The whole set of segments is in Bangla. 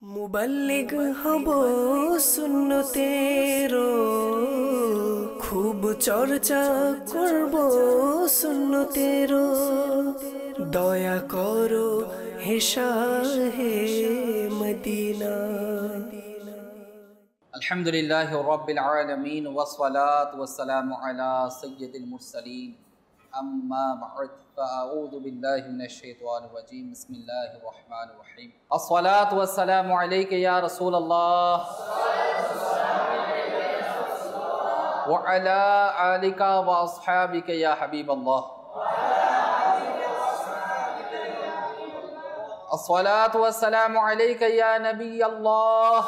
মুবাল্লিগ হব সুন্নতেরো, খুব চর্চা করব সুন্নতেরো। দয়া করো হে শাহে মদিনা। আলহামদুলিল্লাহি রাব্বিল আলামিন ওয়াসসালাতু ওয়াসসালামু আলা সাইয়্যিদিল মুরসালিন। আম্মা বা'দ, ফাআউযু বিল্লাহি মিনাশ শাইতানির রাজীম। বিসমিল্লাহির রহমানির রহিম। আসসালাতু ওয়াসসালামু আলাইকা ইয়া রাসূলুল্লাহ ওয়া আলা আলিকা ওয়া আসহাবিকা ইয়া হাবিবাল্লাহ। আসসালাতু ওয়াসসালামু আলাইকা ইয়া নাবিয়াল্লাহ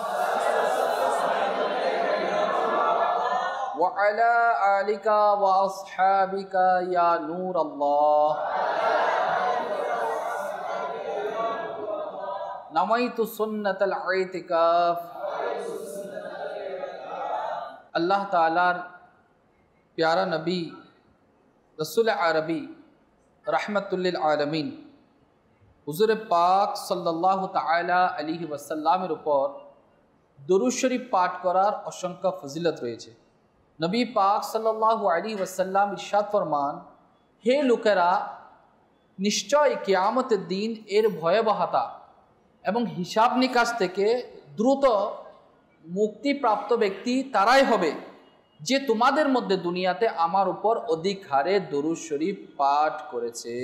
وعلى آلك وأصحابك يا نور الله. نويت سنة الاعتكاف. اللہ تعالیٰ پیارا نبی رسول عربی رحمت للعالمین হুজুর পাক সাল্লাল্লাহু তাআলা আলাইহি ওয়াসাল্লামের উপর দরুদ শরীফ পাঠ করার অসংখ্য ফজিলত রয়েছে। নবী পাক সাল্লাল্লাহু আলাইহি ওয়াসাল্লাম ইরশাদ ফরমান, হে লোকেরা, নিশ্চয় কিয়ামতের দিন এর ভয়াবহতা এবং হিসাব নিকাশ থেকে দ্রুত মুক্তিপ্রাপ্ত ব্যক্তি তারাই হবে যে তোমাদের মধ্যে দুনিয়াতে আমার উপর অধিক হারে দরুদ শরীফ পাঠ করেছে।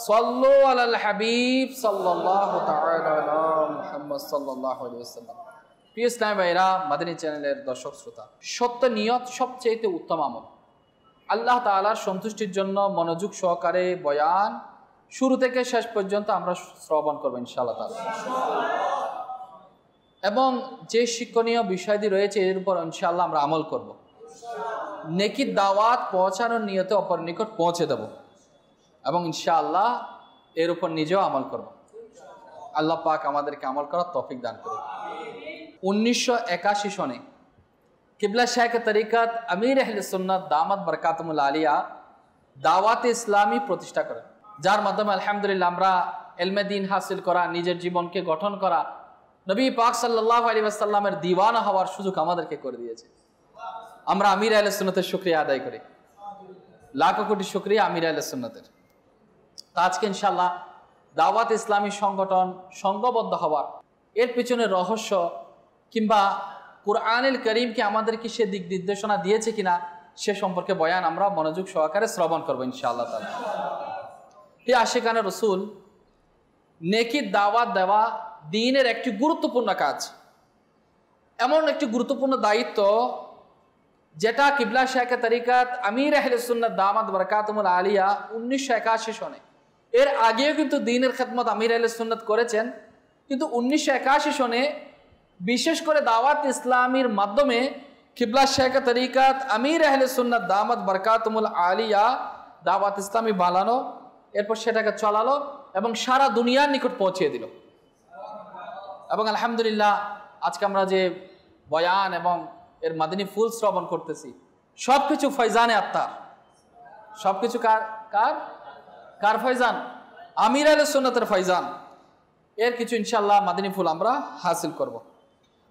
সাল্লু আলাল হাবিব সাল্লাল্লাহু তাআলা আলা মুহাম্মদ সাল্লাল্লাহু আলাইহি ওয়াসাল্লাম। প্রিয় ইসলামী ভাইরা, মাদানী চ্যানেলের দর্শক শ্রোতা, সত্য নিয়ত সবচেয়ে উত্তম আমল। আল্লাহ তাআলার সন্তুষ্টির জন্য মনোযোগ সহকারে বয়ান শুরু থেকে শেষ পর্যন্ত আমরা শ্রবণ করবো ইনশাআল্লাহ তাআলা, এবং যে শিক্ষণীয় বিষয়টি রয়েছে এর উপর ইনশাআল্লাহ আমরা আমল করব। নেকির দাওয়াত পৌঁছানোর নিয়তে অপর নিকট পৌঁছে দেব এবং ইনশাআল্লাহ এর উপর নিজেও আমল করব। আল্লাহ পাক আমাদেরকে আমল করার তৌফিক দান করুন। 1981 সনে কিবলা শাহ তরিকাত আমির আহলে সুন্নাত দামাত বরকাতুল আলিয়া দাওয়াতে ইসলামী প্রতিষ্ঠা করেন, যার মাধ্যমে আলহামদুলিল্লাহ আমরা ইলমে দ্বীন হাসিল করা, নিজের জীবনকে গঠন করা, নবী পাক সাল্লাল্লাহু আলাইহি ওয়াসাল্লামের দিওয়ানা হওয়ার সুযোগ আমাদেরকে করে দিয়েছে। আমরা আমির আহলে সুন্নাতের শুকরিয়া আদায় করি, লাখো কোটি শুকরিয়া আমির আহলে সুন্নাতের। আজকে ইনশাআল্লাহ দাওয়াত ইসলামী সংগঠন সংঘবদ্ধ হওয়ার এর পিছনে রহস্য কিংবা কুরআনুল কারীমকে আমাদেরকে সে দিক নির্দেশনা দিয়েছে কিনা সে সম্পর্কে বয়ান আমরা মনোযোগ সহকারে শ্রবণ করবো ইনশাআল্লাহ তাআলা। হে আশিকানে রাসূল, নেকির দাওয়াত দেওয়া দ্বীনের একটি গুরুত্বপূর্ণ কাজ, এমন একটি গুরুত্বপূর্ণ দায়িত্ব যেটা কিবলা শাহ তরিকাত আমির আহলে সুন্নাত দামাত বরকাতুল আলিয়া 1981 সনে, এর আগেও কিন্তু দ্বীনের খেদমত আমির আহলে সুন্নাত করেছেন, কিন্তু 1981 সনে বিশেষ করে দাওয়াত ইসলামীর মাধ্যমে কিবলা শাহ তরিকাত আমির আহলে সুন্নাত দামাত বরকাতুল আলিয়া দাওয়াত ইসলামী বানানো, এরপর সেটাকে চলালো এবং সারা দুনিয়ার নিকট পৌঁছে দিল। এবং আলহামদুলিল্লাহ আজকে আমরা যে বয়ান এবং এর মাদিনী ফুল শ্রবণ করতেছি সবকিছু ফয়জানে আত্মার, সবকিছু কার কার কার ফয়জান? আমির আহলে সুন্নাতের ফয়জান। এর কিছু ইনশাআল্লাহ মাদিনী ফুল আমরা হাসিল করব।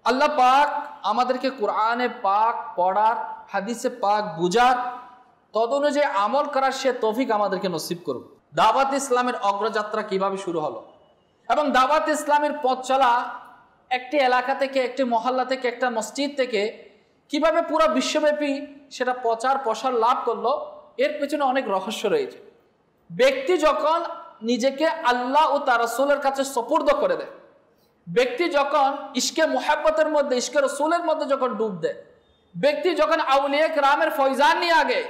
আল্লাহ পাক আমাদেরকে কোরআনে পাক পড়ার, হাদিসে পাক বুঝার, তদনুযায়ী আমল করার সে তৌফিক আমাদেরকে নসিব করুন। দাওয়াত ইসলামের অগ্রযাত্রা কিভাবে শুরু হলো এবং দাওয়াত ইসলামের পথ চলা একটি এলাকা থেকে, একটি মহল্লা থেকে, একটা মসজিদ থেকে কিভাবে পুরো বিশ্বব্যাপী সেটা প্রচার প্রসার লাভ করলো, এর পেছনে অনেক রহস্য রয়েছে। ব্যক্তি যখন নিজেকে আল্লাহ ও তার রাসূলের কাছে সুপুর্দ করে দেয়, ব্যক্তি যখন ইশকে মুহাব্বতের মধ্যে, ইশকে রাসূলের মধ্যে যখন ডুব দেয়, ব্যক্তি যখন আউলিয়া কেরামের ফয়জান নিয়ে আগে,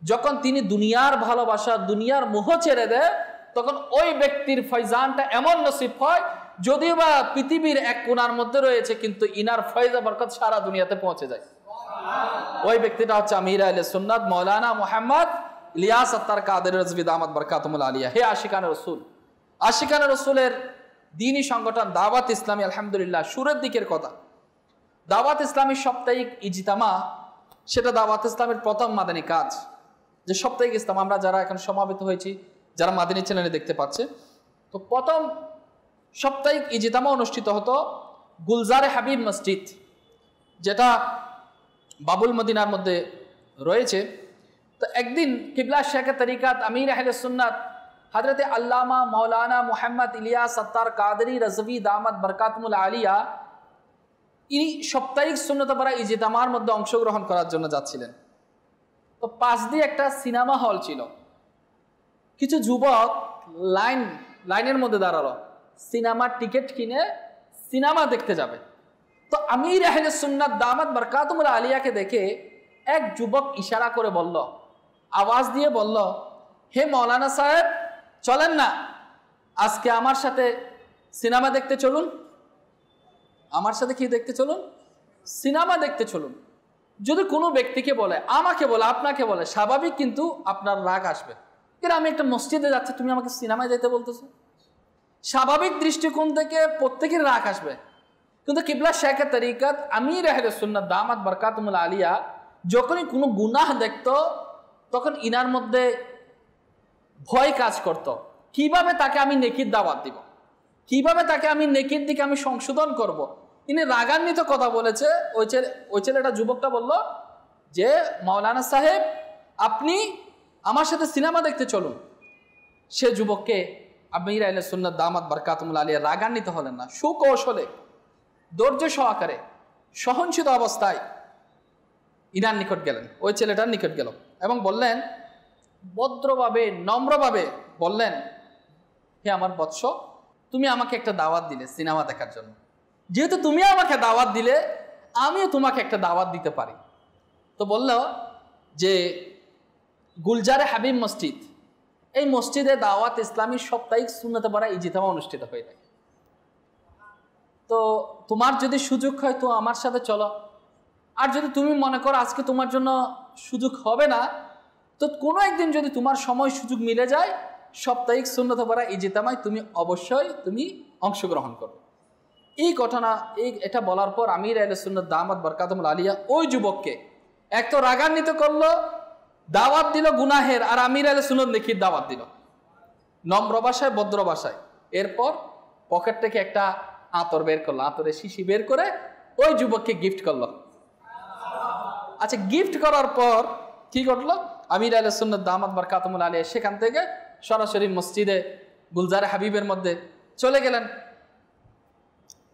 যখন তিনি দুনিয়ার ভালোবাসা, দুনিয়ার মোহ ছেড়ে দেয়, তখন ওই ব্যক্তির ফয়জানটা এমন নসিব হয় যদিও বা পৃথিবীর এক কোণার মধ্যে রয়েছে, কিন্তু ইনার ফয়জা বরকত সারা দুনিয়াতে পৌঁছে যায়। ওই ব্যক্তিটা হচ্ছে আমির আহলে সুন্নাত মাওলানা মুহাম্মদ ইলিয়াস আত্তার কাদের রাজভী দামাত বরকাতুল আলিয়া। হে আশিকানে রাসূল, আশিকানে রাসূলের দ্বীনি সংগঠন দাওয়াত ইসলামী, আলহামদুলিল্লাহ শুরুর দিকের কথা, দাওয়াত ইসলামী সাপ্তাহিক ইজতিমা, সেটা দাওয়াত ইসলামের প্রথম মাদানী কাজ। যে সাপ্তাহিক ইজতিমা আমরা যারা এখন সমাবেত হয়েছি, যারা মাদানী চ্যানেলে দেখতে পাচ্ছে, তো প্রথম সাপ্তাহিক ইজতিমা অনুষ্ঠিত হতো গুলজারে হাবিব মসজিদ, যেটা বাবুল মদিনার মধ্যে রয়েছে। তো একদিন কিবলা শেখ তরিকাত আমির আহলে সুন্নাত হযরত আল্লামা মৌলানা মোহাম্মদ ইলিয়াস সত্তার কাদরি রাজভী দামাত বরকাতুল আলিয়া ইনি সাপ্তাহিক সুন্নতপাড়া ইজতিমার মধ্যে অংশগ্রহণ করার জন্য যাচ্ছিলেন। তো পাশ দিয়ে একটা সিনেমা হল ছিল। কিছু যুবক লাইনের মধ্যে দাঁড়ালো, সিনেমার টিকিট কিনে সিনেমা দেখতে যাবে। তো আমির আহলে সুন্নাত দামাত বরকাতুল আলিয়াকে দেখে এক যুবক ইশারা করে বলল, আওয়াজ দিয়ে বলল, হে মৌলানা সাহেব, চলেন না আজকে আমার সাথে সিনেমা দেখতে চলুন। আমার সাথে কি দেখতে চলুন? সিনেমা দেখতে চলুন। যদি কোনো ব্যক্তিকে বলে, আমাকে বলে, আপনাকে বলে, স্বাভাবিক কিন্তু আপনার রাগ আসবে। কিন্তু আমি একটা মসজিদে যাচ্ছি, তুমি আমাকে সিনেমায় যেতে বলতেছো। স্বাভাবিক দৃষ্টিকোণ থেকে প্রত্যেকের রাগ আসবে। কিন্তু কিবলা শেখ তরিকাত আমির আহলে সুন্নাত দামাত বরকাতুল আলিয়া যখনই কোনো গুনাহ দেখত, তখন ইনার মধ্যে ভয় কাজ করত, কিভাবে তাকে আমি নেকির দাওয়াত দিব, কিভাবে তাকে আমি নেকির দিকে আমি সংশোধন করব। ইনি রাগান্বিত কথা বলেছে। ওই ছেলেটা যুবকটা বলল যে, মাওলানা সাহেব, আপনি আমার সাথে সিনেমা দেখতে চলুন। সে যুবককে আমির আহলে সুন্নাত দামাত বরকাতুল আলিয়া রাগান্বিত হলেন না, সুকৌশলে ধৈর্য সহকারে সহনশীল অবস্থায় ইনার নিকট গেলেন, ওই ছেলেটার নিকট গেল এবং বললেন, ভদ্রভাবে নম্রভাবে বললেন, হে আমার বৎস, তুমি আমাকে একটা দাওয়াত দিলে সিনেমা দেখার জন্য। যেহেতু তুমি আমাকে দাওয়াত দিলে, আমিও তোমাকে একটা দাওয়াত দিতে পারি। তো বলল যে গুলজারে হাবিব মসজিদ, এই মসজিদে দাওয়াত ইসলামী সাপ্তাহিক সুন্নতপাড়া ইজতিমা অনুষ্ঠিত হয়ে থাকে। তো তোমার যদি সুযোগ হয় তো আমার সাথে চলো, আর যদি তুমি মনে করো আজকে তোমার জন্য সুযোগ হবে না, তো কোনো একদিন যদি তোমার সময় সুযোগ মিলে যায়, সাপ্তাহিক সুন্নতপাড়া ইজতিমায় তুমি অবশ্যই অংশগ্রহণ করো। এই ঘটনা এটা বলার পর আমির আহলে সুন্নাত দামাত বরকাতুল আলিয়া ওই যুবককে এক তো রাগান্বিত করলো, দাওয়াত দিল গুনাহের, আর আমির আহলে সুন্নাত নেকির দাওয়াত দিল নম্র ভাষায়, ভদ্র ভাষায়। এরপর পকেট থেকে একটা আতর বের করলো, আতরের শিশি বের করে ওই যুবককে গিফট করলো। আচ্ছা, গিফট করার পর কি ঘটলো? আমির আহলে সুন্নাত দামাত বরকাতুল আলিয়া সেখান থেকে সরাসরি মসজিদে গুলজারে হাবিবের মধ্যে চলে গেলেন।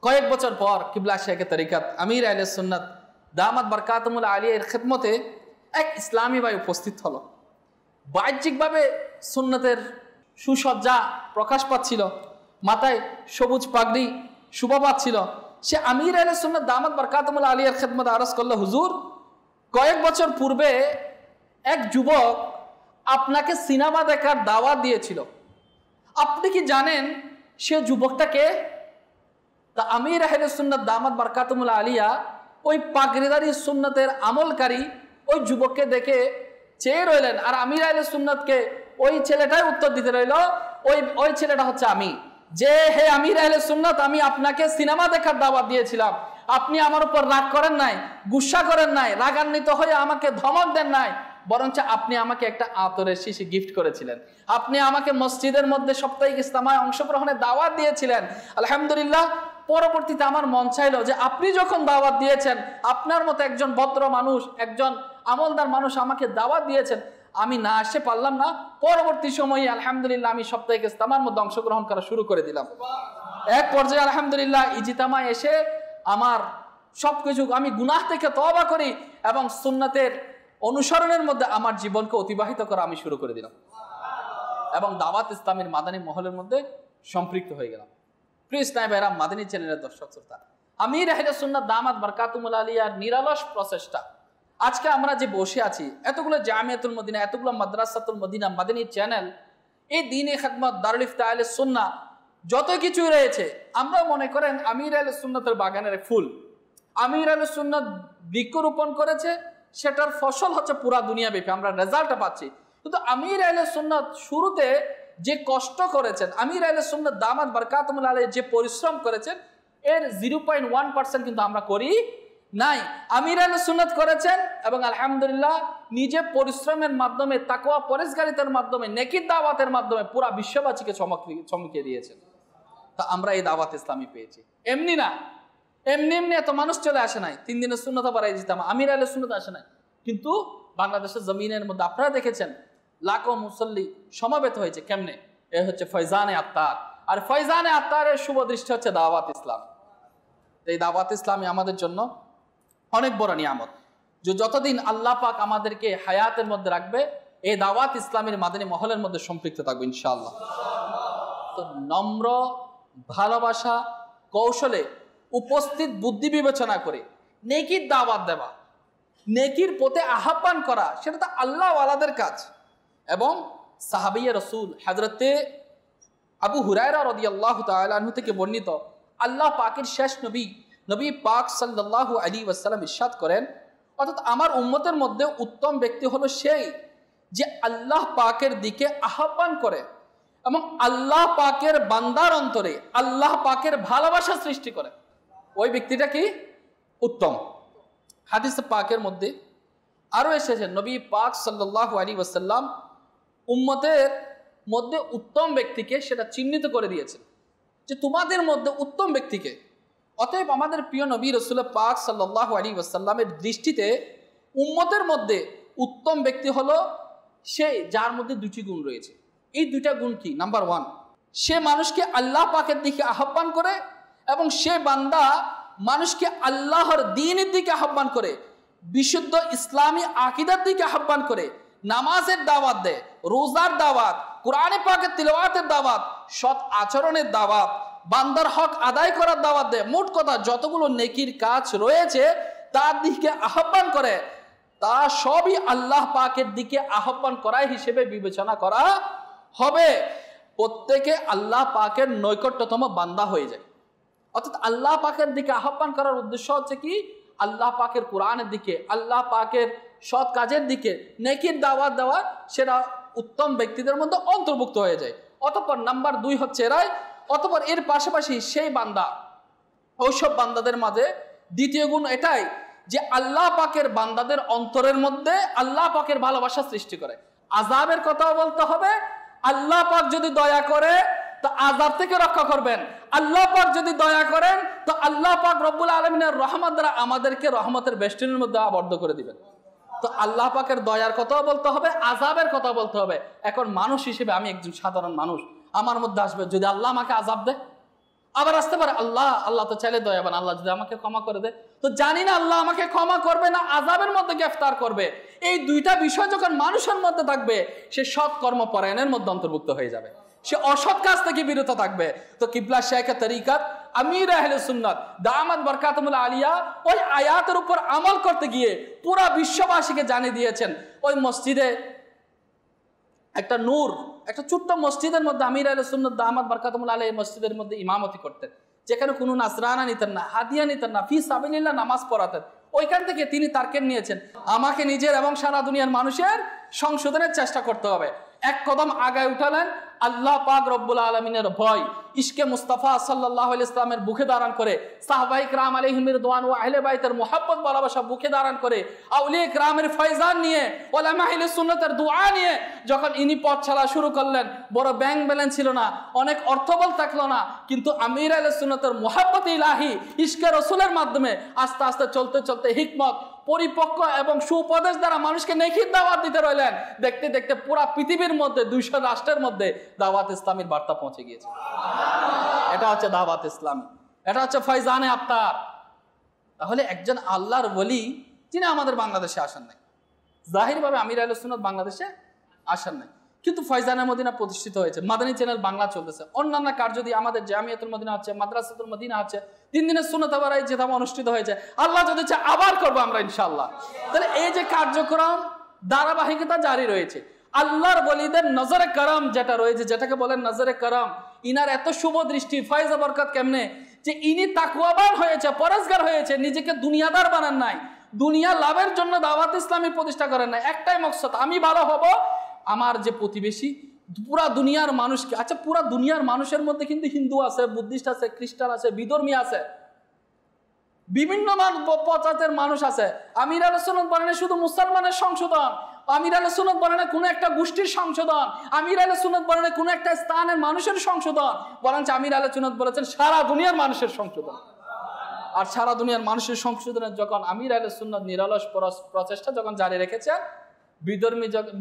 কয়েক বছর পর কিবলা শেখ তরিকাত আমির আহলে সুন্নাত দামাত বরকাতুল আলিয়ার খেদমতে এক ইসলামী ভাই উপস্থিত হলো। বাহ্যিকভাবে সুন্নতের সুসজ্জা প্রকাশ পাচ্ছিল, মাথায় সবুজ পাগড়ি শোভা পাচ্ছিল। সে আমির আহলে সুন্নাত দামাত বরকাতুল আলিয়ার খেদমতে আরজ করলো, হুজুর, কয়েক বছর পূর্বে এক যুবক আপনাকে সিনেমা দেখার দাওয়াত দিয়েছিল, আপনি কি জানেন সে যুবকটাকে? তা আমির আহলে সুন্নাত দামাত বরকাতুল আলিয়া ওই পাগড়িদারি সুন্নতের আমলকারী ওই যুবককে দেখে চেয়ে রইলেন, আর আমির আহলে সুন্নাতকে ওই ছেলেটাই উত্তর দিতে রইল, ওই ছেলেটা হচ্ছে আমি। যে, হে আমির আহলে সুন্নাত, আমি আপনাকে সিনেমা দেখার দাওয়াত দিয়েছিলাম, আপনি আমার উপর রাগ করেন নাই, গুসা করেন নাই, রাগান্বিত হয়ে আমাকে ধমক দেন নাই, বরঞ্চ আপনি আমাকে একটা আতরের শিশি গিফট করেছিলেন, আপনি আমাকে মসজিদের মধ্যে সাপ্তাহিক ইজতিমায় অংশগ্রহণের দাওয়াত দিয়েছিলেন। আলহামদুলিল্লাহ, পরবর্তীতে আমার মন চাইল যে আপনি যখন দাওয়াত দিয়েছেন, আপনার মতো একজন ভদ্র মানুষ, একজন আমলদার মানুষ আমাকে দাওয়াত দিয়েছেন, আমি না আসতে পারলাম না। পরবর্তী সময়ে আলহামদুলিল্লাহ আমি সাপ্তাহিক ইজতিমার মধ্যে অংশগ্রহণ করা শুরু করে দিলাম। এক পর্যায়ে আলহামদুলিল্লাহ ইজতিমায় এসে আমার সবকিছু, আমি গুনাহ থেকে তওবা করি এবং সুন্নতের অনুসরণের মধ্যে আমার জীবনকে অতিবাহিত করা আমি শুরু করে দিলাম এবং দাওয়াত ইসলামের মাদানী মহলের মধ্যে সম্পৃক্ত হয়ে গেলাম। প্রিয় ইসলামী ভাইরা, মাদানী চ্যানেলের দর্শক শ্রোতা, আমির আহলে সুন্নাত দামাত বরকাতুল আলিয়ার নিরলস প্রচেষ্টা, আজকে আমরা যে বসে আছি, এতগুলো জামিয়াতুল মদিনা, এতগুলো মাদ্রাসাতুল মদিনা, মাদানী চ্যানেল, এই দ্বীনে খিদমত, দারুল ইফতা আহলে সুন্নাহ, যত কিছু রয়েছে, আমরা মনে করেন আমির আহলে সুন্নাতের বাগানের ফুল। আমির আহলে সুন্নাত বৃক্ষরোপণ করেছে, সেটার ফসল হচ্ছে পুরা দুনিয়া ব্যাপী, আমরা রেজাল্টটা পাচ্ছি। কিন্তু আমির আহলে সুন্নাত শুরুতে যে কষ্ট করেছেন, আমির আহলে সুন্নাত দামাত বরকাতুল আলিয়া যে পরিশ্রম করেছেন, এর 0.1% কিন্তু আমরা করি নাই। আমির আহলে সুন্নাত করেছেন এবং আলহামদুলিল্লাহ নিজে পরিশ্রমের মাধ্যমে, তাকওয়া পরেজগারিতার মাধ্যমে, নেকির দাওয়াতের মাধ্যমে পুরা বিশ্ববাসীকে চমকিয়ে দিয়েছেন। তা আমরা এই দাওয়াত ইসলামী পেয়েছি। এমনি না, এমনি এমনি এত মানুষ চলে আসে নাই, 3 দিনের সুন্নত বাড়াই দিতাম, আমির আলের সুন্নত আসে নাই। কিন্তু বাংলাদেশের জমিনের মধ্যে আপনারা দেখেছেন লাখো মুসল্লি সমাবেত হয়েছে কেমনে? এ হচ্ছে ফয়জানে আত্তার। আর ফয়জানে আত্তারের শুভ দৃষ্টি হচ্ছে দাওয়াত ইসলাম। এই দাওয়াত ইসলামী আমাদের জন্য অনেক বড় নিয়ামত, যে যতদিন আল্লাহ পাক আমাদেরকে হায়াতের মধ্যে রাখবে এই দাওয়াত ইসলামের মাদানী মহলের মধ্যে সম্পৃক্ত থাকবে ইনশাআল্লাহ। তো নম্র ভালোবাসা কৌশলে উপস্থিত বুদ্ধি বিবেচনা করে নেকির দাওয়াত দেওয়া, নেকির পথে আহ্বান করা, সেটা তো আল্লাহওয়ালাদের কাজ। এবং সাহাবিয়ে রসুল হযরতে আবু হুরায়রা রাদিয়াল্লাহু তাআলা আনহু থেকে বর্ণিত, আল্লাহ পাকের শেষ নবী নবী পাক সাল্লাল্লাহু আলাইহি ওয়াসাল্লাম ইরশাদ করেন, অর্থাৎ আমার উম্মতের মধ্যে উত্তম ব্যক্তি হলো সেই যে আল্লাহ পাকের দিকে আহ্বান করে এবং আল্লাহ পাকের বান্দার অন্তরে আল্লাহ পাকের ভালোবাসা সৃষ্টি করে। ওই ব্যক্তিটা কি উত্তম। হাদিসে পাকের মধ্যে আরো এসেছে নবী পাক সাল্লাল্লাহু আলাইহি ওয়াসাল্লাম উম্মতের মধ্যে উত্তম ব্যক্তিকে সেটা চিহ্নিত করে দিয়েছেন যে তোমাদের মধ্যে উত্তম ব্যক্তিকে। অতএব আমাদের প্রিয় নবী রাসূল পাক সাল্লাল্লাহু আলাইহি ওয়াসাল্লামের দৃষ্টিতে উম্মতের মধ্যে উত্তম ব্যক্তি হলো সে যার মধ্যে দুটি গুণ রয়েছে। এই দুইটা গুণ কি? নাম্বার 1, সে মানুষকে আল্লাহ পাকের দিকে আহ্বান করে এবং সে বান্দা মানুষকে আল্লাহর দ্বীনের দিকে আহ্বান করে, বিশুদ্ধ ইসলামী আকীদার দিকে আহ্বান করে, নামাজের দাওয়াত দেয়, রোজার দাওয়াত, কোরআনে পাকের তিলাওয়াতের দাওয়াত, সৎ আচরণের দাওয়াত, বান্দার হক আদায় করার দাওয়াত দেয়। মোট কথা যতগুলো নেকির কাজ রয়েছে তার দিকে আহ্বান করে, তা সবই আল্লাহ পাকের দিকে আহ্বান করা হিসেবে বিবেচনা করা হবে। প্রত্যেকে আল্লাহ পাকের নৈকট্যতম বান্দা হয়ে যায়। অর্থাৎ আল্লাহ পাকের দিকে আহ্বান করার উদ্দেশ্য হচ্ছে কি? আল্লাহ পাকের কোরআনের দিকে, আল্লাহ পাকের সৎ কাজের দিকে নেকির দাওয়াত দেওয়া, সেটা উত্তম ব্যক্তিদের মধ্যে অন্তর্ভুক্ত হয়ে যায়। অতঃপর নাম্বার 2 হচ্ছে এরাই। অতঃপর এর পাশাপাশি সেই বান্দা, ওইসব বান্দাদের মাঝে দ্বিতীয় গুণ এটাই যে আল্লাহ পাকের বান্দাদের অন্তরের মধ্যে আল্লাহ পাকের ভালোবাসা সৃষ্টি করে। আযাবের কথাও বলতে হবে, আল্লাহ পাক যদি দয়া করে তো আযাব থেকে রক্ষা করবেন, আল্লাহ পাক যদি দয়া করেন তো আল্লাহ পাক রব্বুল আলামিনের রহমত দ্বারা আমাদেরকে রহমতের বেষ্টনীর মধ্যে আবদ্ধ করে দিবেন। তো আল্লাহ পাকের দয়ার কথাও বলতে হবে, আযাবের কথা বলতে হবে। এখন মানুষ হিসেবে আমি একজন সাধারণ মানুষ, আমার মধ্যে আসবে যদি আল্লাহ আমাকে আযাব দেয়, আবার আসতে পারে আল্লাহ তো চাইলে দয়াবান, আল্লাহ যদি আমাকে ক্ষমা করে দেয়, তো জানি না আল্লাহ আমাকে ক্ষমা করবে না আযাবের মধ্যে গ্রেফতার করবে। এই দুইটা বিষয় যখন মানুষের মধ্যে থাকবে সে সৎ কর্মপরায়ণের মধ্যে অন্তর্ভুক্ত হয়ে যাবে, সে অসৎ কাজ থেকে বিরত থাকবে। তো কিবলা শাইখে তরিকাত আমির আহলে সুন্নাত দামাত বরকাতুল আলিয়া ওই আয়াতের উপর আমল করতে গিয়ে পুরা বিশ্ববাসীকে জানিয়ে দিয়েছেন। ওই মসজিদে একটা নূর, একটা ছোট্ট মসজিদের মধ্যে আমির আহলে সুন্নাত দামাত বরকাতুল আলিয়া মসজিদের মধ্যে ইমামতি করতেন, যেখানে কোনো নাসরানা নিতেন না, হাদিয়া নিতেন না, ফি সাবিলিল্লাহ নামাজ পড়াতেন। ওইখান থেকে তিনি তারকেন নিয়েছেন, আমাকে নিজের এবং সারা দুনিয়ার মানুষের সংশোধনের চেষ্টা করতে হবে। এক কদম আগায় উঠালেন, আল্লাহ পাক রব্বুল আলামিনের ভয়, ইশকে মুস্তাফা সাল্লাল্লাহু আলাইহি ইসলামের বুকে ধারণ করে, সাহাবায়ে কিরাম আলাইহিম রিদওয়ান ও আহলে বাইতের মুহাব্বত ভালোবাসা বুকে ধারণ করে, আউলিয়া কিরামের ফয়জান নিয়ে, উলামা আহলে সুন্নাতের দোয়া নিয়ে যখন ইনি পথ চলা শুরু করলেন, বড় ব্যাংক ব্যালেন্স ছিল না, অনেক অর্থবল থাকলো না, কিন্তু আমির আহলে সুন্নাতের মুহাব্বত ইলাহি ইশকে রাসূলের মাধ্যমে আস্তে আস্তে চলতে চলতে হিকমত পরিপক্ক এবং সুপদেশ দ্বারা মানুষকে নেকির দাওয়াত দিতে রইলেন। দেখতে দেখতে পুরা পৃথিবীর মধ্যে 200 রাষ্ট্রের মধ্যে দাওয়াত ইসলামের বার্তা পৌঁছে গিয়েছে। এটা হচ্ছে দাওয়াত ইসলামী, এটা হচ্ছে ফয়জানে আত্তার। তাহলে একজন আল্লাহর ওলি যিনি আমাদের বাংলাদেশে আসেন নাই, জাহিরভাবে আমির আহলে সুন্নাত বাংলাদেশে আসেন নাই, কিন্তু ফয়জানে মদিনা প্রতিষ্ঠিত হয়েছে, মাদানী চ্যানেল বাংলা চলতেছে, অন্যান্য কার্য যদি আমাদের জামিয়াতুল মদিনা হচ্ছে, মাদ্রাসাতুল মদিনা হচ্ছে, 3 দিনের সুন্নাত বারাই যেটা অনুষ্ঠিত হয়েছে, আল্লাহ যদি চায় আবার করবো আমরা ইনশাআল্লাহ। তাহলে এই যে কার্যক্রম ধারাবাহিকতা জারি রয়েছে। আল্লাহর ওলিদের নজরে করম যেটা রয়েছে, যেটাকে বলেন নজরে করম, ইনার এত শুভ দৃষ্টি ফয়জ বরকত কেমনে যে ইনি তাকওয়াবান হয়েছে, পরেজগার হয়েছে, নিজেকে দুনিয়াদার বানান নাই, দুনিয়া লাভের জন্য দাওয়াত ইসলামী প্রতিষ্ঠা করেন নাই। একটাই মকসদ, আমি ভালো হব, আমার যে প্রতিবেশী পুরা দুনিয়ার মানুষকে, আচ্ছা পুরা দুনিয়ার মানুষের মধ্যে কিন্তু হিন্দু আছে, বুদ্ধিস্ট আছে, খ্রিস্টান আছে, বিধর্মী আছে, বিভিন্ন প্রজাতির মানুষ আছে। আমির আহলে সুন্নাত বলেন শুধু মুসলমানের সংশোধন, আমির আহলে সুন্নাত বলেন কোনো একটা গোষ্ঠীর সংশোধন, আমির আহলে সুন্নাত বলেন কোনো একটা স্থানের মানুষের সংশোধন, বরঞ্চ আমির আহলে সুন্নাত বলেছেন সারা দুনিয়ার মানুষের সংশোধন। আর সারা দুনিয়ার মানুষের সংশোধনের যখন আমির আহলে সুন্নাত নিরলস প্রচেষ্টা যখন জারি রেখেছেন,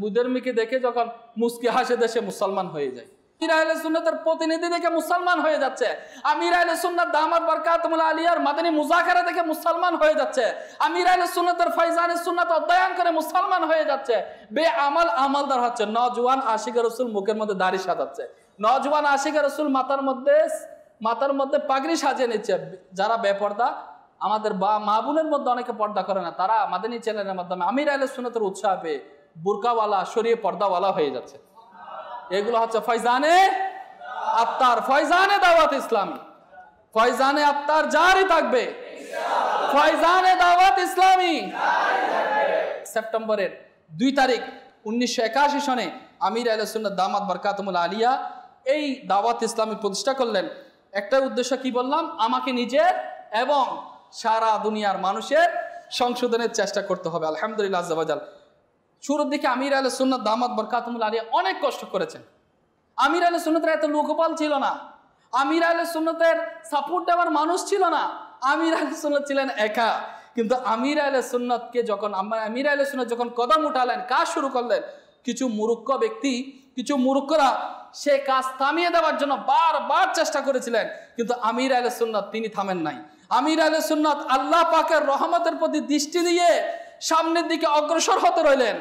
বিধর্মীকে দেখে যখন মুস্কি হাসে দেশে মুসলমান হয়ে যায়, আমির আহলে সুন্নাতের প্রতিনিধি দেখে মুসলমান হয়ে যাচ্ছে, আমির আহলে সুন্নাত দামাত বরকাতুল আলিয়ার মাদানী মুযাকারা দেখে মুসলমান হয়ে যাচ্ছে, আমির আহলে সুন্নাতের ফয়জানে সুন্নাত অধ্যয়ন করে মুসলমান হয়ে যাচ্ছে, বেআমাল আমলদার হচ্ছে। নওজোয়ান আশিকে রাসূল মুখের মধ্যে দাড়ি সাজাচ্ছে, নওজোয়ান আশিকে রাসূল মাথার মধ্যে পাগড়ি সাজিয়ে নিচ্ছে। যারা বেপর্দা, আমাদের মা বোনের মধ্যে অনেকে পর্দা করে না, তারা মাদানী চ্যানেলের মাধ্যমে আমির আহলে সুন্নাতের উৎসাহ পেয়ে বুরকাওয়ালা শরীয়ে পর্দাওয়ালা হয়ে যাচ্ছে। এগুলো হচ্ছে ফয়জানে আত্মার, ফয়জানে দাওয়াত ইসলামী, ফয়জানে আত্মার জারি থাকবে, ফয়জানে দাওয়াত ইসলামী। সেপ্টেম্বরের 2 তারিখ 1981 সনে আমির আহলে সুন্নাত দামাত বরকাতুল আলিয়া এই দাওয়াত ইসলামী প্রতিষ্ঠা করলেন। একটা উদ্দেশ্য কি বললাম, আমাকে নিজের এবং সারা দুনিয়ার মানুষের সংশোধনের চেষ্টা করতে হবে। আলহামদুলিল্লাহ আজ্জা ওয়াজাল। শুরুর দিকে আমির আহলে সুন্নাত দামাত বরকাতুল আলিয়া অনেক কষ্ট করেছেন। আমির আহলে সুন্নাতের এত লোকবল ছিল না, আমির আহলে সুন্নাতের সাপোর্ট দেওয়ার মানুষ ছিল না, আমির আহলে সুন্নাত ছিলেন একা। কিন্তু আমির আহলে সুন্নাতকে যখন আমির আহলে সুন্নাত যখন কদম উঠালেন, কাজ শুরু করলেন, কিছু মূর্খরা সে কাজ থামিয়ে দেওয়ার জন্য বারবার চেষ্টা করেছিলেন, কিন্তু আমির আহলে সুন্নাত তিনি থামেন নাই। আমির আহলে সুন্নাত আল্লাহ পাকের রহমতের প্রতি দৃষ্টি দিয়ে সামনের দিকে অগ্রসর হতে রইলেন।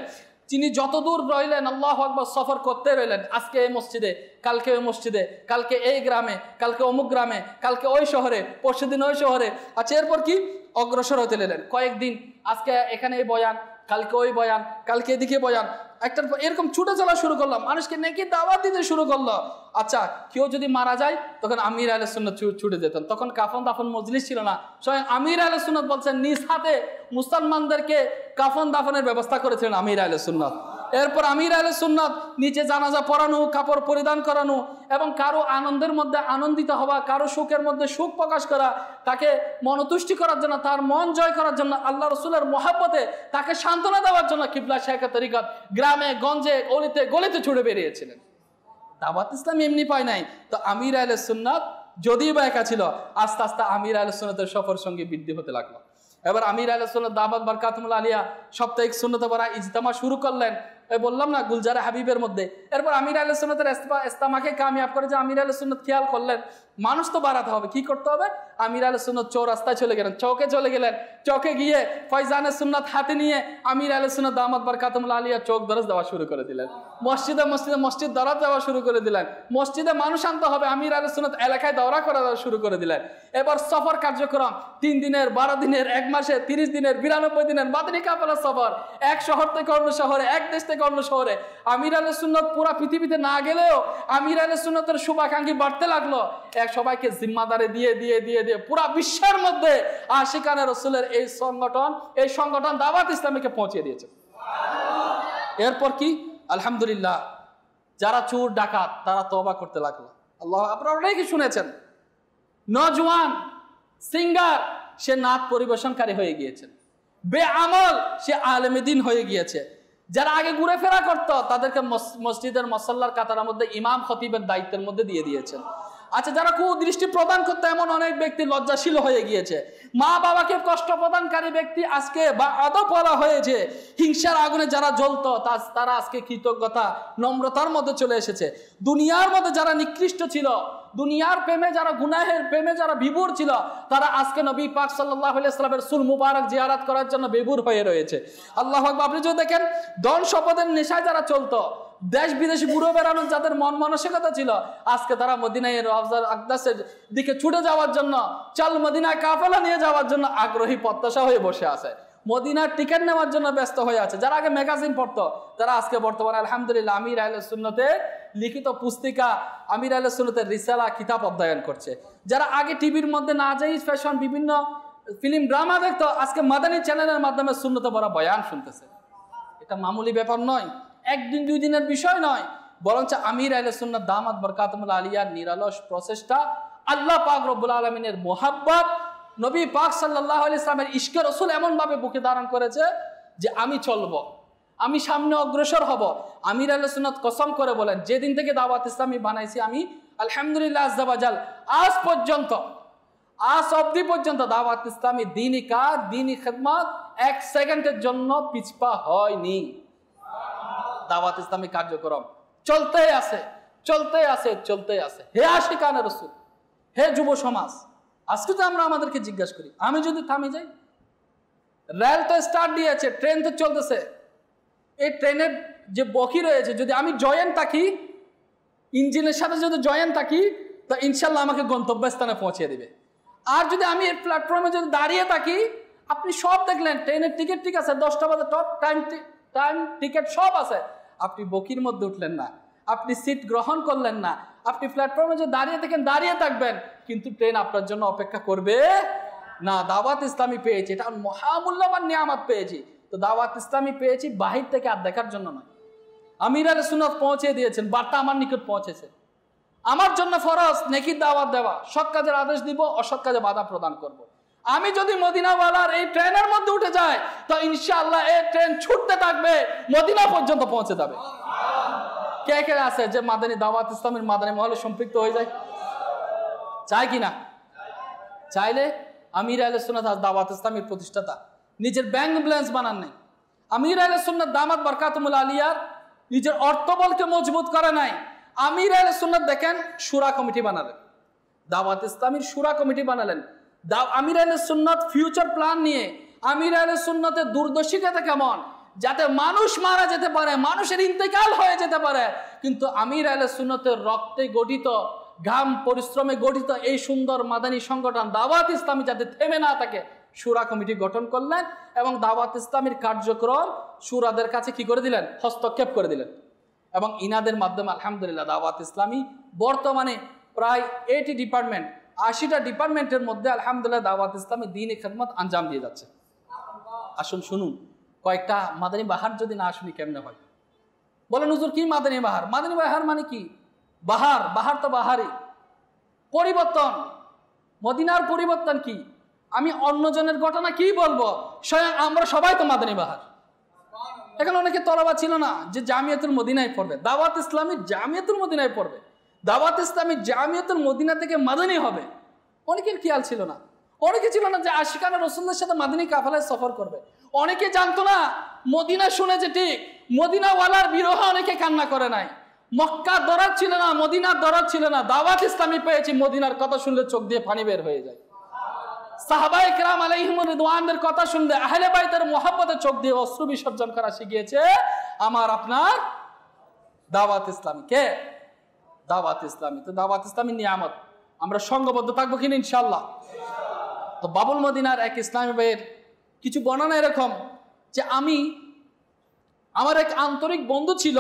তিনি যতদূর রইলেন আল্লাহু আকবার সফর করতে রইলেন। আজকে এই মসজিদে, কালকে ওই মসজিদে, কালকে এই গ্রামে, কালকে অমুক গ্রামে, কালকে ওই শহরে, পরশুদিন ওই শহরে। আচ্ছা, এরপর কি অগ্রসর হতে রইলেন। কয়েকদিন আজকে এখানে এই বয়ান, কালকে ওই বয়ান, কালকে এদিকে বয়ান, একটা এরকম ছুটে চলা শুরু করলাম, মানুষকে নেকি দাওয়াত দিতে শুরু করলো। আচ্ছা, কেউ যদি মারা যায় তখন আমির আহলে সুন্নাত ছুটে যেতেন, তখন কাফন দাফন মজলিস ছিল না। স্বয়ং আমির আহলে সুন্নাত বলছেন নিজ হাতে মুসলমানদেরকে কাফন দাফনের ব্যবস্থা করেছিলেন আমির আহলে সুন্নাত। এরপর আমির আহলে সুন্নাত নিচে জানাজা পড়ানো, কাপড় পরিধান করানো এবং কারো আনন্দের মধ্যে আনন্দিত হওয়া, কারো সুখের মধ্যে সুখ প্রকাশ করা, তাকে মনতুষ্টি করার জন্য, তার মন জয় করার জন্য, আল্লাহ রসুলের মহাব্বতে তাকে সান্ত্বনা দেওয়ার জন্য কিবলা শাইখে তরিকত গ্রামে গঞ্জে অলিতে গলিতে ছুটে বেরিয়েছিলেন। দাওয়াত ইসলাম এমনি পায় নাই। তো আমির আহলে সুন্নাত যদিও বা একা ছিল, আস্তে আস্তে আমির আহলে সুন্নাতের সফর সঙ্গে বৃদ্ধি হতে লাগলো। এবার আমির আহলে সুন্নাত দামাত বরকাতুল আলিয়া সাপ্তাহিক সুন্নাত পড়া ইজতেমা শুরু করলেন, বললাম না গুলজারে হাবিবের মধ্যে। এরপর আমির আহলে সুন্নাতের ইজতেমাকে কামিয়াব করে যে আমির আহলে সুন্নাত খেয়াল করলেন মানুষ তো বাড়াতে হবে, কি করতে হবে? আমির আহলে সুন্নাত চৌরাস্তায় চলে গেলেন, চৌকে গিয়ে ফয়জানে সুন্নাত হাতে নিয়ে আমির আহলে সুন্নাত দামাত বরকাতুল আলিয়া চৌক দরজ দেওয়া শুরু করে দিলেন। মসজিদ দরজ দেওয়া শুরু করে দিলেন। মসজিদে মানুষ আনতে হবে, আমির আহলে সুন্নাত এলাকায় দৌরা করা শুরু করে দিলেন। এবার সফর কার্যক্রম 3 দিনের, 12 দিনের, 1 মাসে, 30 দিনের, 92 দিনের মাদানী কাফেলা সফর, এক শহর থেকে অন্য শহরে, এক দেশ থেকে অন্য শহরে। আমির আহলে সুন্নাত পুরা পৃথিবীতে না গেলেও আমির আহলে সুন্নাতের শুভাকাঙ্ক্ষী বাড়তে লাগলো। এক সবাইকে জিম্মাদারি দিয়ে পুরা বিশ্বের মধ্যে আশিকানে রাসূলের এই সংগঠন দাওয়াত ইসলামীকে পৌঁছে দিয়েছে। এরপর কি আলহামদুলিল্লাহ যারা চোর ডাকাত তারা তওবা করতে লাগলো। আল্লাহ, আপনারা অনেকে শুনেছেন, নওজোয়ান সিঙ্গার সে নাত পরিবেশনকারী হয়ে গিয়েছেন, বেআমল সে আলেমে দ্বীন হয়ে গিয়েছে। যারা আগে ঘুরে ফেরা করতো তাদেরকে মসজিদের মুসাল্লার কাতারের মধ্যে ইমাম খতিবের দায়িত্বের মধ্যে দিয়ে দিয়েছেন। আচ্ছা, যারা কুদৃষ্টি প্রদান করতো এমন অনেক ব্যক্তি লজ্জাশীল হয়ে গিয়েছে। মা বাবাকে কষ্ট প্রদানকারী ব্যক্তি আজকে বা আদপওয়ালা হয়েছে। হিংসার আগুনে যারা জ্বলতো তারা আজকে কৃতজ্ঞতা, নম্রতার মধ্যে চলে এসেছে। দুনিয়ার মধ্যে যারা নিকৃষ্ট ছিল, দুনিয়ার প্রেমে যারা, গুনাহের প্রেমে যারা বিভোর ছিল, তারা আজকে নবী পাক সাল্লাল্লাহু আলাইহি ওয়াসাল্লামের সুল মুবারক জিয়ারত করার জন্য বিভোর হয়ে রয়েছে। আল্লাহু আকবার। আপনি যদি দেখেন ধন সম্পদের নেশায় যারা চলতো, দেশ বিদেশে ঘুরে বেড়ানোর যাদের মন মানসিকতা ছিল, আজকে তারা মদিনায় রওজা আকদাসের দিকে ছুটে যাওয়ার জন্য, চল মদিনায় কাফেলা নিয়ে যাওয়ার জন্য আগ্রহী প্রত্যাশা হয়ে বসে আছে। মদিনার টিকিট নেওয়ার জন্য ব্যস্ত হয়ে আছে। যারা আগে ম্যাগাজিন পড়তো তারা আজকে বর্তমানে আলহামদুলিল্লাহ আমির আহলে সুন্নতের লিখিত পুস্তিকা, আমির আহলে সুন্নতের রিসালা কিতাব অধ্যয়ন করছে। যারা আগে টিভির মধ্যে না যাই ফ্যাশন বিভিন্ন ফিল্ম ড্রামা দেখতো, আজকে মাদানী চ্যানেলের মাধ্যমে সুন্নতে পড়া বয়ান শুনতেছে। এটা মামুলি ব্যাপার নয়, 1 দিন 2 দিনের বিষয় নয়, বরঞ্চ আমির আহলে সুন্নাত দামাত বরকাতুল আলিয়ার নিরলস প্রচেষ্টা, আল্লাহ পাক রব্বুল আলামিনের মুহাব্বত, নবী পাক সাল্লাল্লাহু আলাইহি সাল্লামের ইশকে রাসূল এমন ভাবে বুকে ধারণ করেছে যে আমি চলবো, আমি সামনে অগ্রসর হব। আমির আহলে সুন্নাত কসম করে বলেন, যেদিন থেকে দাওয়াত ইসলামী বানাইছি আমি আলহামদুলিল্লাহ আজ্জা ওয়াজাল আজ পর্যন্ত, আজ অবধি পর্যন্ত দাওয়াত ইসলামী দ্বীনি কাজ, দ্বীনি খিদমত এক সেকেন্ডের জন্য পিছপা হয়নি। দাওয়াত ইসলামী কার্যক্রম চলতেই আছে, চলতেই আছে, চলতেই আছে। হে আশিকানে রাসূল, হে যুব সমাজ, আজকে তো আমরা আমাদেরকে জিজ্ঞাসা করি, আমি যদি থামে যাই, রেল তো স্টার্ট দিয়েছে, ট্রেন তো চলতেছে, এই ট্রেনের যে বগি রয়েছে যদি আমি জয়েন থাকি, ইঞ্জিনের সাথে যদি জয়েন থাকি, তো ইনশাল্লাহ আমাকে গন্তব্যস্থানে পৌঁছে দেবে। আর যদি আমি এই প্ল্যাটফর্মে যদি দাঁড়িয়ে থাকি, আপনি সব দেখলেন, ট্রেনের টিকিট ঠিক আছে, 10টা বাজে টপ টাইম টিকিট সব আছে, আপনি বগির মধ্যে উঠলেন না, আপনি সিট গ্রহণ করলেন না, আপনি প্ল্যাটফর্মে যদি দাঁড়িয়ে থাকেন দাঁড়িয়ে থাকবেন, কিন্তু ট্রেন আপনার জন্য অপেক্ষা করবে না। দাওয়াত ইসলামী পেয়েছি, এটা মহামূল্যবান নিয়ামত পেয়েছি। তো দাওয়াত ইসলামী পেয়েছি বাহির থেকে আর দেখার জন্য নয়। আমির আহলে সুন্নাত পৌঁছে দিয়েছেন, বার্তা আমার নিকট পৌঁছেছে। আমার জন্য ফরজ নেকির দাওয়াত দেওয়া, সৎ কাজের আদেশ দিব, অসৎ কাজে বাধা প্রদান করব। আমি যদি মদিনাওয়ালার এই ট্রেনের মধ্যে উঠে যাই, তো ইনশাআল্লাহ এই ট্রেন ছুটতে থাকবে, মদিনা পর্যন্ত পৌঁছে যাবে। কে কে আছে যে মাদানী দাওয়াত ইসলামের মাদানী মহলে সম্পৃক্ত হয়ে যায়? চাই কিনা? চাইলে আমির আহলে সুন্নাত দাওয়াত ইসলামের প্রতিষ্ঠাতা নিজের ব্যাংক ব্যালেন্স বানান নাই। আমির আহলে সুন্নাত দামাত বরকাতুল আলিয়ার নিজের অর্থবলকে মজবুত করে নাই। আমির আহলে সুন্নাত দেখেন শুরা কমিটি বানালেন, দাওয়াত ইসলামীর শুরা কমিটি বানালেন। আমির আহলে সুন্নাত ফিউচার প্ল্যান নিয়ে, আমির আহলে সুন্নাতের দূরদর্শিতা কেমন, যাতে মানুষ মারা যেতে পারে, মানুষের ইন্তেকাল হয়ে যেতে পারে, কিন্তু আমির আহলে সুন্নাতের রক্তে গঠিত, ঘাম পরিশ্রমে গঠিত এই সুন্দর মাদানী সংগঠন দাওয়াত ইসলামী যাতে থেমে না থাকে, শুরা কমিটি গঠন করলেন এবং দাওয়াত ইসলামীর কার্যক্রম শুরাদের কাছে কি করে দিলেন? হস্তক্ষেপ করে দিলেন। এবং ইনাদের মাধ্যমে আলহামদুলিল্লাহ দাওয়াত ইসলামী বর্তমানে প্রায় 80টা ডিপার্টমেন্টের মধ্যে আলহামদুলিল্লাহ দাওয়াত ইসলামী দ্বীনি খিদমত আঞ্জাম দিয়ে যাচ্ছে। আসুন শুনুন কয়েকটা মাদানী বাহার, যদি না শুনি কেমনে হয়। বলেন হুজুর কি মাদানী বাহার? মাদানী বাহার মানে কি? বাহার, বাহার তো বাহারই, পরিবর্তন। মদিনার পরিবর্তন কি? আমি অন্যজনের ঘটনা কি বলবো, স্বয়ং আমরা সবাই তো মাদানী বাহার। এখানে অনেকে তলবা ছিল না যে জামিয়াতুল মদিনায় পড়বে, দাওয়াত ইসলামী জামিয়াতুল মদিনায় পড়বে, দাওয়াত ইসলামী জামিয়াতুল মদিনা থেকে মাদানী হবে, অনেকের খেয়াল ছিল না। অনেকে ছিল না যে আশিকানে রাসূলের সাথে মাদানী কাফেলায় সফর করবে। অনেকে জানতো না, মদিনা শুনেছে ঠিক, মদিনাওয়ালার বিরহ অনেকে কান্না করে নাই। মক্কার দরদ ছিল না, মদিনার দরদ ছিল না, দাওয়াত ইসলামী পেয়েছি, মদিনার কথা শুনলে চোখ দিয়ে পানি বের হয়ে যায়। সাহাবায়ে কেরাম আলাইহিমুর রিদওয়ানদের কথা শুনলে আহলে বাইতের মুহাব্বতে চোখ দিয়ে অশ্রু বিসর্জন করা শিখিয়েছে আমার আপনার দাওয়াত ইসলামী। কে? দাওয়াত ইসলামী। তো দাওয়াত ইসলামী নিয়ামত, আমরা সংঘবদ্ধ থাকবো কিনা ইনশাআল্লাহ। তো বাবুল মদিনার এক ইসলামী ভাইয়ের কিছু বর্ণনা এরকম যে আমার এক আন্তরিক বন্ধু ছিল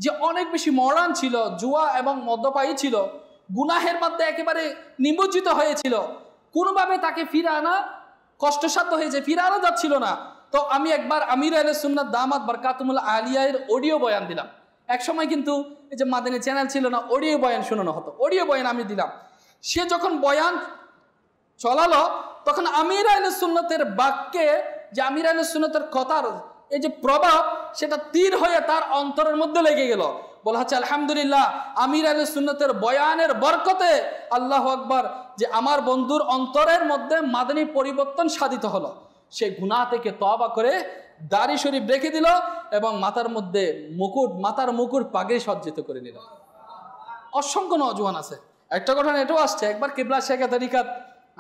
যে অনেক বেশি মরান ছিল, জুয়া এবং মদ্যপায়ী ছিল, গুনাহের মধ্যে একেবারে নিমজ্জিত হয়েছিল। কোনোভাবে তাকে ফিরে আনা কষ্টসাধ্য হয়েছে, ফিরে আনা যাচ্ছিল না। তো আমি একবার আমির আহলে সুন্নাত দামাত বরকাতুল আলিয়ার অডিও বয়ান দিলাম। এক সময় কিন্তু এই যে মাদানী চ্যানেল ছিল না, অডিও বয়ান শোনানো হতো, অডিও বয়ান আমি দিলাম। সে যখন বয়ান চলালো তখন আমির আহলে সুন্নাতের বাক্যে, যে আমির আহলে সুন্নাতের কথার এই যে প্রভাব, সেটা তীর হয়ে তার অন্তরের মধ্যে লেগে গেল। বলা হচ্ছে আলহামদুলিল্লাহ আমির আহলে সুন্নাতের বয়ানের বরকতে, আল্লাহু আকবার, যে আমার বন্ধুর অন্তরের মধ্যে মাদানী পরিবর্তন সাধিত হলো। সে গুনাহ থেকে তওবা করে দাড়ি শরীফ রেখে দিল এবং মাথার মধ্যে মাথার মুকুট পাগড়ি সজ্জিত করে নিল। অসংখ্য নওজোয়ান আছে। একটা ঘটনা এটাও আসছে, একবার কিবলা শেখে তরিকাত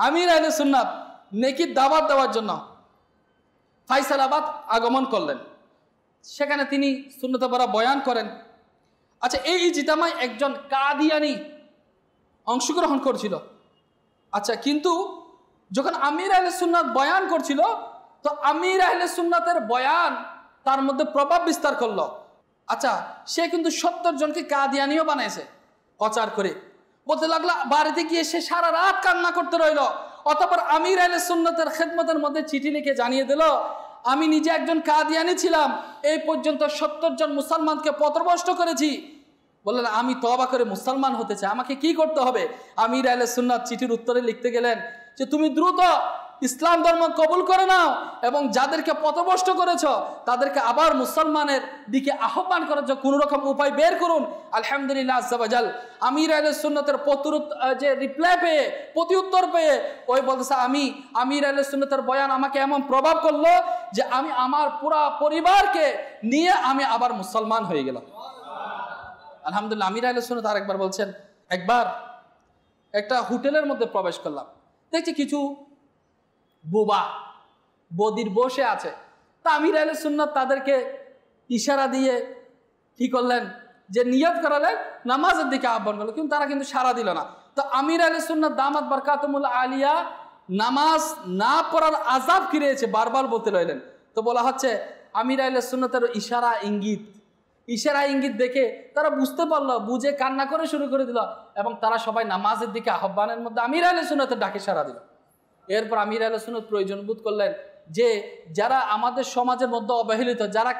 আমির আহলে সুন্নাত নেকির দাওয়াত দেওয়ার জন্য ফাইসালাবাদ আগমন করলেন। সেখানে তিনি সুন্নতে ভরা বয়ান করেন। আচ্ছা, এই ইজতিমায় একজন কাদিয়ানি অংশগ্রহণ করছিল। আচ্ছা, কিন্তু যখন আমির আহলে সুন্নাত বয়ান করছিল, তো আমির আহলে সুন্নাতের বয়ান তার মধ্যে প্রভাব বিস্তার করলো। আচ্ছা, সে কিন্তু 70 জনকে কাদিয়ানিও বানাইছে প্রচার করে। বলতে লাগলো, বাড়িতে গিয়ে সে সারা রাত কান্না করতে রইল। অতঃপর আমির আহলে সুন্নাতের খেদমতের মধ্যে চিঠি লিখে জানিয়ে দিল, আমি নিজে একজন কাদিয়ানি ছিলাম, এই পর্যন্ত 70 জন মুসলমানকে পথভ্রষ্ট করেছি। বললেন, আমি তওবা করে মুসলমান হতে চাই, আমাকে কি করতে হবে? আমির আহলে সুন্নাত চিঠির উত্তরে লিখতে গেলেন, যে তুমি দ্রুত ইসলাম ধর্ম কবুল করে নাও এবং যাদেরকে পথভ্রষ্ট করেছ তাদেরকে আবার মুসলমানের দিকে আহ্বান করার জন্য কোনো রকম উপায় বের করুন। আলহামদুলিল্লাহ আজ্জা ওয়াজাল আমির আহলে সুন্নতের যে রিপ্লাই পেয়ে, প্রতি উত্তর পেয়ে ওই বলতেছে, আমি আমির আহলে সুন্নতের বয়ান আমাকে এমন প্রভাব করলো যে আমি আমার পুরা পরিবারকে নিয়ে আমি আবার মুসলমান হয়ে গেলাম। আলহামদুলিল্লাহ। আমির আহলে সুন্নাত আরেকবার বলছেন, একবার একটা হোটেলের মধ্যে প্রবেশ করলাম, দেখছি কিছু বদির বসে আছে। তা আমির আহলে সুন্নাত তাদেরকে ইশারা দিয়ে কি করলেন, যে নিয়ত করালেন, নামাজের দিকে আহ্বান করলো, কিন্তু তারা কিন্তু সাড়া দিল না। তো আমির আহলে সুন্নাত দামাত বারকাতুল আলিয়া নামাজ না পড়ার আযাব কি রয়েছে বারবার বলতে রইলেন। তো বলা হচ্ছে আমির আহলে সুন্নাতের ইশারা ইঙ্গিত দেখে তারা বুঝতে পারলো, বুঝে কান্না করে শুরু করে দিল এবং তারা সবাই নামাজের দিকে আহ্বানের মধ্যে আমির আহলে সুন্নাতের ডাকে সাড়া দিল। এরপর আমির আহলে সুন্নাত প্রয়োজন বোধ করলেন যে যারা আমাদের সমাজের মধ্যে অবহেলিত, যারা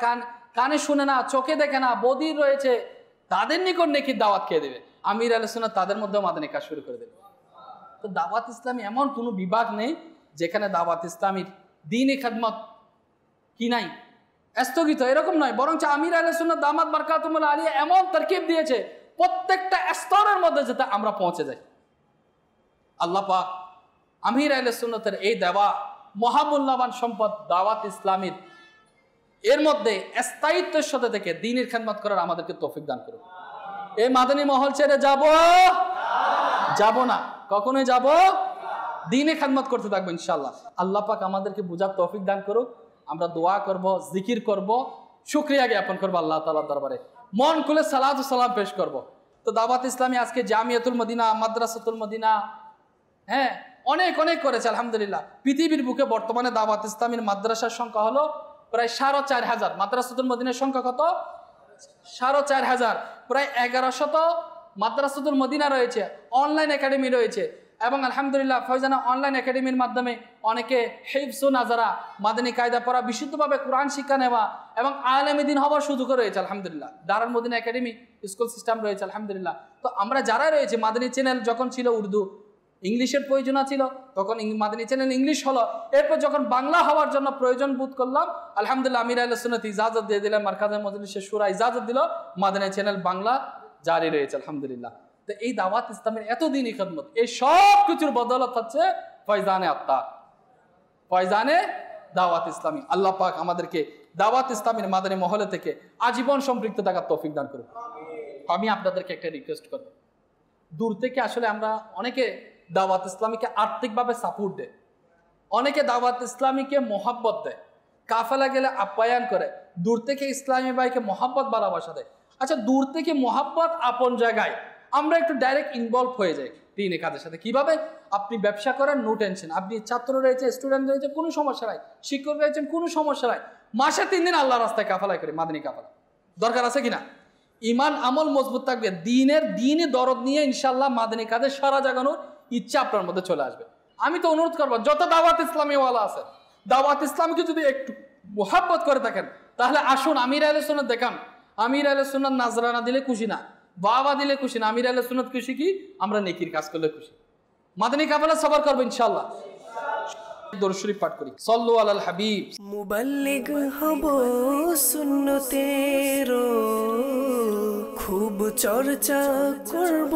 কানে শুনে না, চোখে দেখে না, বদির রয়েছে, তাদের নিকট নেকির দাওয়াত খেয়ে দেবে। আমির আহলে সুন্নাত তাদের মধ্যেও মাদানী কাজ শুরু করে দেবে। তো দাওয়াত ইসলামী এমন কোনো বিভাগ নেই যেখানে দাওয়াত ইসলামীর দ্বীনি খেদমত কি নাই, স্থগিত, এরকম নয়। বরং আমির আহলে সুন্নাত দামাত বারকাতুল আলিয়া এমন তারকিব দিয়েছে প্রত্যেকটা স্তরের মধ্যে যাতে আমরা পৌঁছে যাই। আল্লাহ পাক আমির আহলে সুন্নাতের এই দেওয়া মহামূল্যবান সম্পদ দাওয়াত ইসলামীর এর মধ্যে স্থায়িত্বের সাথে থেকে দ্বীনের খেদমত করার আমাদেরকে তৌফিক দান করুন। এই মাদানী মহল ছেড়ে যাব না, কখনোই যাব, দ্বীনে খেদমত করতে থাকবো ইনশাআল্লাহ। আল্লাহ পাক আমাদেরকে বুঝার তৌফিক দান করুক। আমরা দোয়া করব, জিকির করব, শুকরিয়া জ্ঞাপন করবো আল্লাহ তাআলার দরবারে, মন খুলে সালাত ও সালাম পেশ করব। তো দাওয়াত ইসলামী আজকে জামিয়াতুল মদিনা, মাদ্রাসাতুল মদিনা, হ্যাঁ, অনেক করেছে আলহামদুলিল্লাহ। পৃথিবীর বুকে বর্তমানে দাওয়াত ইসলামীর মাদ্রাসার সংখ্যা হলো প্রায় 4,500। মাদ্রাসাতুল মদিনার সংখ্যা কত? 4,500। প্রায় 1100 মাদ্রাসাতুল মদিনা রয়েছে, অনলাইন একাডেমি রয়েছে এবং আলহামদুলিল্লাহ ফয়জানা অনলাইন একাডেমির মাধ্যমে অনেকে হিফজ নাজারা, মাদানী কায়দা পড়া, বিশুদ্ধভাবে কোরআন শিক্ষা নেওয়া এবং আলেমে দ্বীন হওয়ার সুযোগও রয়েছে আলহামদুলিল্লাহ। দারুল মদিনা একাডেমি স্কুল সিস্টেম রয়েছে আলহামদুলিল্লাহ। তো আমরা যারা রয়েছে, মাদানী চ্যানেল যখন ছিল উর্দু ইংলিশের প্রয়োজন ছিল, তখন মাদানী চ্যানেল ইংলিশ হলো। এরপর যখন বাংলা হওয়ার জন্য প্রয়োজন বোধ করলাম, আলহামদুলিল্লাহ আমির আহলে সুন্নাত ইজাজত দিয়ে দিলেন, মারকাজে মজলিসের শুরা ইজাজত দিল, মাদানী চ্যানেল বাংলা জারি রয়েছে আলহামদুলিল্লাহ। তো এই দাওয়াত ইসলামের এত দিনই খেদমত, এই সব কিছুর বদৌলত হচ্ছে ফয়জানে আত্মার, ফয়জানে দাওয়াত ইসলামী। আল্লাহ পাক আমাদেরকে দাওয়াত ইসলামীর মাদানী মহলে থেকে আজীবন সম্পৃক্ত থাকার তৌফিক দান করুন। আমি আপনাদেরকে একটা রিকোয়েস্ট করব, দূর থেকে আসলে আমরা অনেকে দাওয়াত ইসলামীকে আর্থিকভাবে সাপোর্ট দেয়, অনেকে দাওয়াত ইসলামীকে মোহাব্বত দেয়, কাফেলা গেলে আপ্যায়ন করে, দূর থেকে ইসলামী ভাইকে মোহাব্বত ভালোবাসা দেয়। আচ্ছা, দূর থেকে মোহাব্বত আপন জায়গায়, আমরা একটু ডাইরেক্ট ইনভলভ হয়ে যাই দ্বীনের কাজের সাথে। কিভাবে? আপনি ব্যবসা করেন, নো টেনশন, আপনি ছাত্র রয়েছে, স্টুডেন্ট রয়েছে, কোনো সমস্যা নাই, শিক্ষক রয়েছেন, কোনো সমস্যা নাই, মাসে 3 দিন আল্লাহ রাস্তায় কাফেলা করে, মাদানী কাফেলা দরকার আছে কিনা? ইমান আমল মজবুত থাকবে, দ্বীনি দরদ নিয়ে ইনশাআল্লাহ মাদানী কাজে সারা জাগানোর ইচ্ছা আপনার মধ্যে চলে আসবে। আমি তো অনুরোধ করবো, যত দাওয়াত ইসলামী ওয়ালা আছে, দাওয়াত ইসলামীকে যদি একটু মোহাব্বত করে থাকেন, তাহলে আসুন আমির আহলে সুন্নাত দেখান। আমির আহলে সুন্নাত নাজরানা দিলে খুশি না, বাবা দিলে খুশি না, আমির আহলে সুন্নাত খুশি কি আমরা নেকির কাজ করলে খুশি। মাদানী কাফেলা সবার করবো ইনশাআল্লাহ। দরুদ শরীফ পাঠ করি, সাল্লু আলাল হাবিব। মুবাল্লিগ হব সুন্নতের, খুব চর্চা করব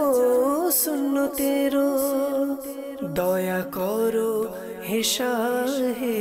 সুন্নতের, দয়া করো হে শাহে